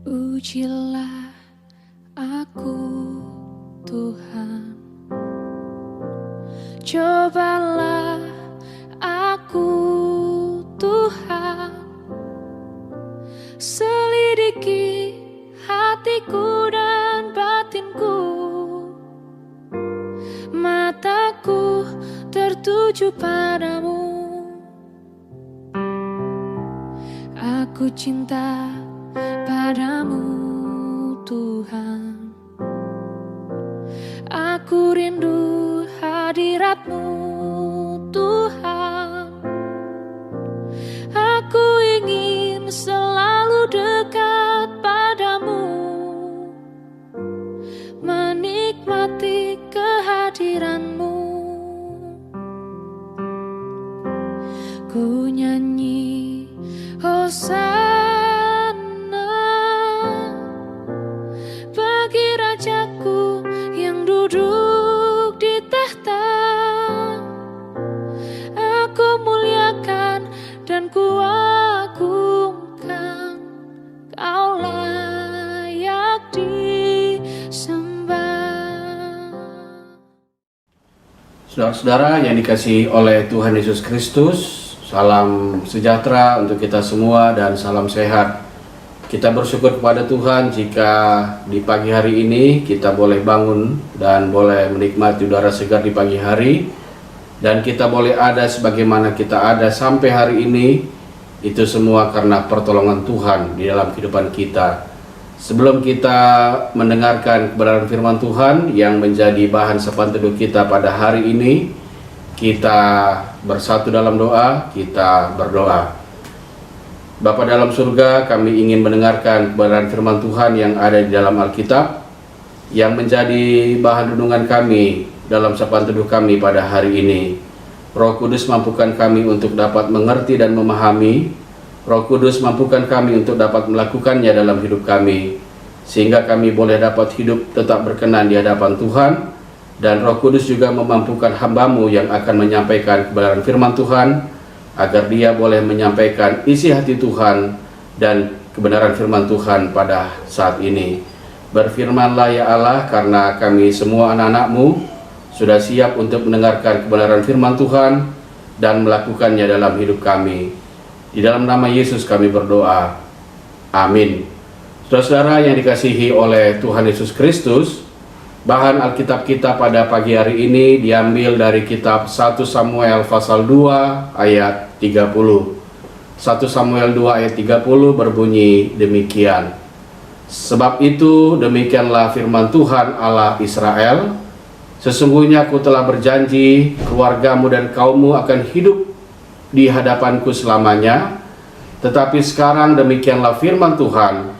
Ujilah aku, Tuhan. Cobalah aku, Tuhan. Selidiki hatiku dan batinku. Mataku tertuju padamu. Aku cinta padamu, Tuhan. Aku rindu hadirat-Mu, Tuhan. Aku ingin selalu dekat padamu, menikmati kehadiran-Mu. Ku nyanyi Hosana bagi Rajaku yang duduk di tahta. Aku muliakan dan ku agungkan, Kau layak disembah. Saudara-saudara yang dikasihi oleh Tuhan Yesus Kristus, salam sejahtera untuk kita semua dan salam sehat. Kita bersyukur kepada Tuhan jika di pagi hari ini kita boleh bangun dan boleh menikmati udara segar di pagi hari, dan kita boleh ada sebagaimana kita ada sampai hari ini. Itu semua karena pertolongan Tuhan di dalam kehidupan kita. Sebelum kita mendengarkan kebenaran firman Tuhan yang menjadi bahan sapaan teduh kita pada hari ini, kita bersatu dalam doa, kita berdoa. Bapa dalam surga, kami ingin mendengarkan kebenaran firman Tuhan yang ada di dalam Alkitab, yang menjadi bahan renungan kami dalam sapaan teduh kami pada hari ini. Roh Kudus mampukan kami untuk dapat mengerti dan memahami. Roh Kudus mampukan kami untuk dapat melakukannya dalam hidup kami, sehingga kami boleh dapat hidup tetap berkenan di hadapan Tuhan. Dan Roh Kudus juga memampukan hamba-Mu yang akan menyampaikan kebenaran firman Tuhan, agar dia boleh menyampaikan isi hati Tuhan dan kebenaran firman Tuhan pada saat ini. Berfirmanlah ya Allah, karena kami semua anak-anak-Mu sudah siap untuk mendengarkan kebenaran firman Tuhan dan melakukannya dalam hidup kami. Di dalam nama Yesus kami berdoa. Amin. Saudara-saudara yang dikasihi oleh Tuhan Yesus Kristus, bahan Alkitab kita pada pagi hari ini diambil dari kitab 1 Samuel pasal 2 ayat 30. 1 Samuel 2 ayat 30 berbunyi demikian. Sebab itu demikianlah firman Tuhan Allah Israel, sesungguhnya aku telah berjanji keluargamu dan kaummu akan hidup di hadapanku selamanya. Tetapi sekarang demikianlah firman Tuhan,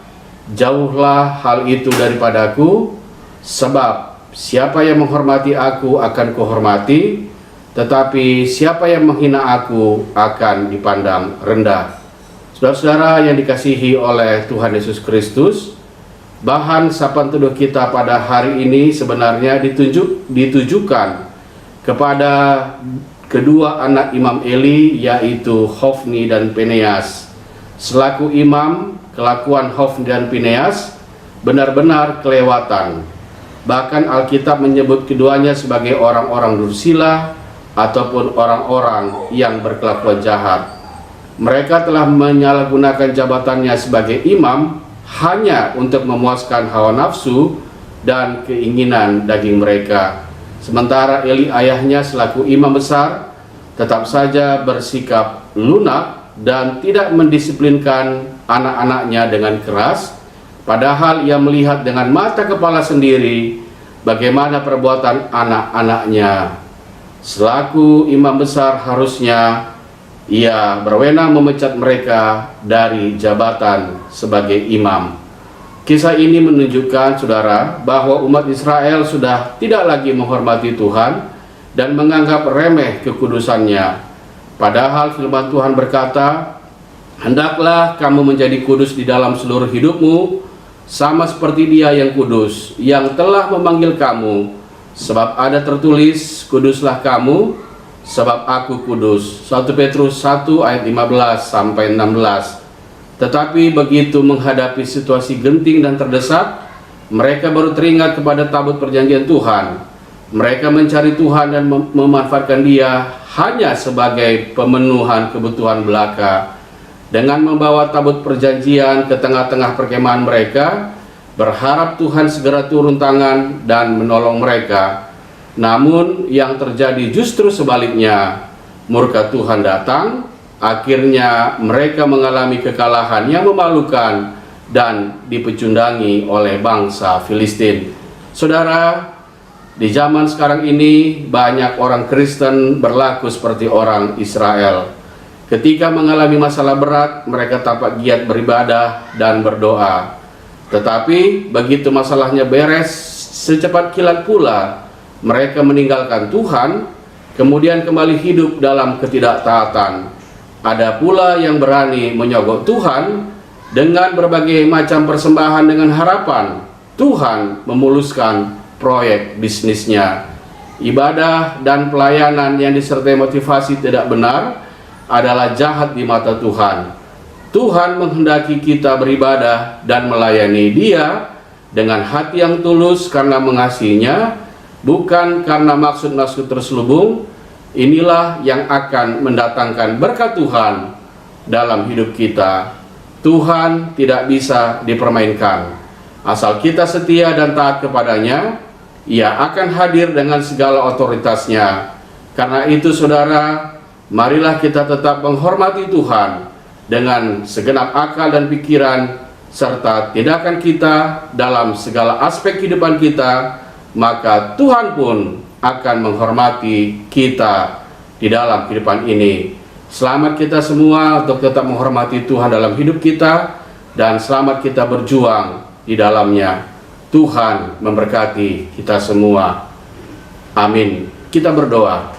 jauhlah hal itu daripadaku, sebab siapa yang menghormati aku akan kuhormati, tetapi siapa yang menghina aku akan dipandang rendah. Saudara-saudara yang dikasihi oleh Tuhan Yesus Kristus, bahan sapaan teduh kita pada hari ini sebenarnya ditujukan kepada kedua anak Imam Eli, yaitu Hofni dan Fineas. Selaku imam, kelakuan Hofni dan Fineas benar-benar kelewatan. Bahkan Alkitab menyebut keduanya sebagai orang-orang dursila ataupun orang-orang yang berkelakuan jahat. Mereka telah menyalahgunakan jabatannya sebagai imam hanya untuk memuaskan hawa nafsu dan keinginan daging mereka. Sementara Eli ayahnya selaku imam besar tetap saja bersikap lunak dan tidak mendisiplinkan anak-anaknya dengan keras, padahal ia melihat dengan mata kepala sendiri bagaimana perbuatan anak-anaknya. Selaku imam besar harusnya ia berwenang memecat mereka dari jabatan sebagai imam. Kisah ini menunjukkan, saudara, bahwa umat Israel sudah tidak lagi menghormati Tuhan dan menganggap remeh kekudusannya. Padahal firman Tuhan berkata, hendaklah kamu menjadi kudus di dalam seluruh hidupmu, sama seperti Dia yang kudus, yang telah memanggil kamu. Sebab ada tertulis, kuduslah kamu, sebab aku kudus. 1 Petrus 1 ayat 15 sampai 16. Tetapi begitu menghadapi situasi genting dan terdesak, mereka baru teringat kepada tabut perjanjian Tuhan. Mereka mencari Tuhan dan memanfaatkan Dia hanya sebagai pemenuhan kebutuhan belaka. Dengan membawa tabut perjanjian ke tengah-tengah perkemahan mereka, berharap Tuhan segera turun tangan dan menolong mereka. Namun yang terjadi justru sebaliknya. Murka Tuhan datang, akhirnya mereka mengalami kekalahan yang memalukan dan dipecundangi oleh bangsa Filistin. Saudara, di zaman sekarang ini banyak orang Kristen berlaku seperti orang Israel. Ketika mengalami masalah berat, mereka tampak giat beribadah dan berdoa. Tetapi begitu masalahnya beres, secepat kilat pula mereka meninggalkan Tuhan, kemudian kembali hidup dalam ketidaktaatan. Ada pula yang berani menyogok Tuhan dengan berbagai macam persembahan dengan harapan Tuhan memuluskan proyek bisnisnya. Ibadah dan pelayanan yang disertai motivasi tidak benar adalah jahat di mata Tuhan. Tuhan menghendaki kita beribadah dan melayani Dia dengan hati yang tulus karena mengasihinya, bukan karena maksud-maksud terselubung. Inilah yang akan mendatangkan berkat Tuhan dalam hidup kita. Tuhan tidak bisa dipermainkan. Asal kita setia dan taat kepadanya, Ia akan hadir dengan segala otoritasnya. Karena itu saudara, marilah kita tetap menghormati Tuhan dengan segenap akal dan pikiran, serta tindakan kita dalam segala aspek kehidupan kita, maka Tuhan pun akan menghormati kita di dalam kehidupan ini. Selamat kita semua untuk tetap menghormati Tuhan dalam hidup kita, dan selamat kita berjuang di dalamnya. Tuhan memberkati kita semua. Amin. Kita berdoa.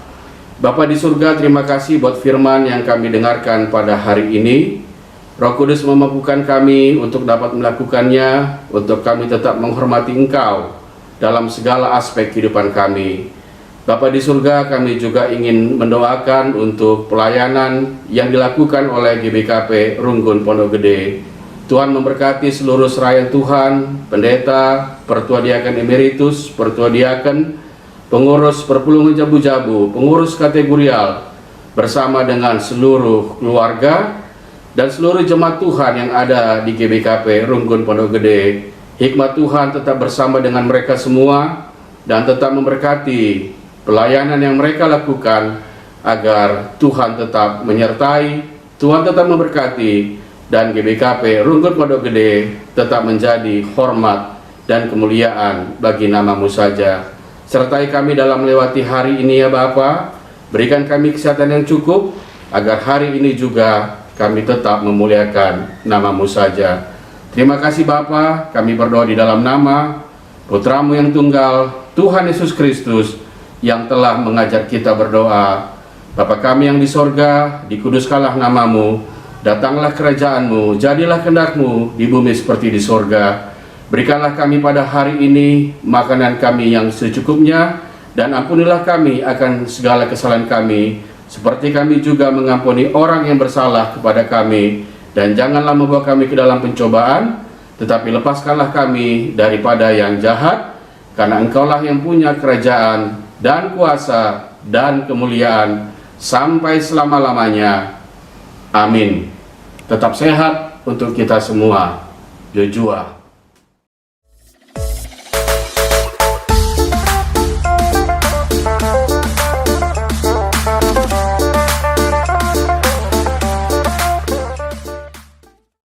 Bapa di surga, terima kasih buat firman yang kami dengarkan pada hari ini. Roh Kudus memampukan kami untuk dapat melakukannya, untuk kami tetap menghormati Engkau dalam segala aspek kehidupan kami. Bapa di surga, kami juga ingin mendoakan untuk pelayanan yang dilakukan oleh GBKP Runggun Pondok Gede. Tuhan memberkati seluruh serayaan Tuhan, pendeta, pertua diaken emeritus, pertua diaken, pengurus perpulungan Jabu-Jabu, pengurus kategorial, bersama dengan seluruh keluarga dan seluruh jemaat Tuhan yang ada di GBKP Runggun Pondok Gede. Hikmat Tuhan tetap bersama dengan mereka semua dan tetap memberkati pelayanan yang mereka lakukan, agar Tuhan tetap menyertai, Tuhan tetap memberkati, dan GBKP Runggun Pondok Gede tetap menjadi hormat dan kemuliaan bagi nama-Mu saja. Sertai kami dalam melewati hari ini ya Bapa. Berikan kami kesehatan yang cukup, agar hari ini juga kami tetap memuliakan nama-Mu saja. Terima kasih Bapa, kami berdoa di dalam nama Putra-Mu yang tunggal, Tuhan Yesus Kristus, yang telah mengajar kita berdoa. Bapa kami yang di sorga, dikuduskanlah nama-Mu, datanglah kerajaan-Mu, jadilah kehendak-Mu di bumi seperti di sorga. Berikanlah kami pada hari ini makanan kami yang secukupnya, dan ampunilah kami akan segala kesalahan kami, seperti kami juga mengampuni orang yang bersalah kepada kami. Dan janganlah membawa kami ke dalam pencobaan, tetapi lepaskanlah kami daripada yang jahat, karena Engkaulah yang punya kerajaan dan kuasa dan kemuliaan sampai selama-lamanya. Amin. Tetap sehat untuk kita semua. Yojua.